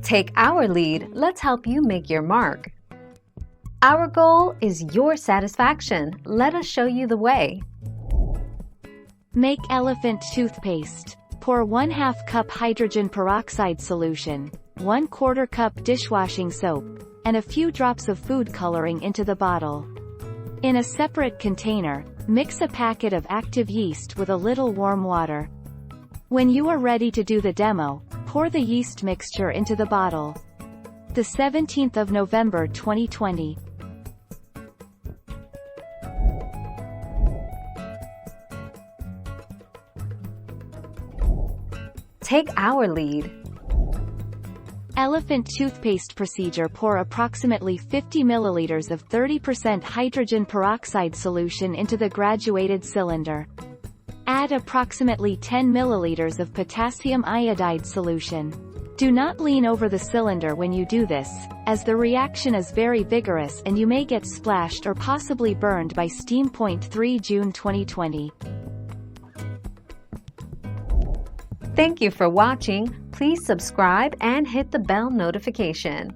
Take our lead, let's help you make your mark. Our goal is your satisfaction. Let us show you the way. Make elephant toothpaste. Pour 1/2 cup hydrogen peroxide solution, 1/4 cup dishwashing soap, and a few drops of food coloring into the bottle. In a separate container, mix a packet of active yeast with a little warm water. When you are ready to do the demo, pour the yeast mixture into the bottle. The 17th of November 2020. Take our lead. Elephant toothpaste procedure. Pour approximately 50 milliliters of 30% hydrogen peroxide solution into the graduated cylinder. Add approximately 10 milliliters of potassium iodide solution. Do not lean over the cylinder when you do this, as the reaction is very vigorous and you may get splashed or possibly burned by steam. 3 June 2020. Thank you for watching. Please subscribe and hit the bell notification.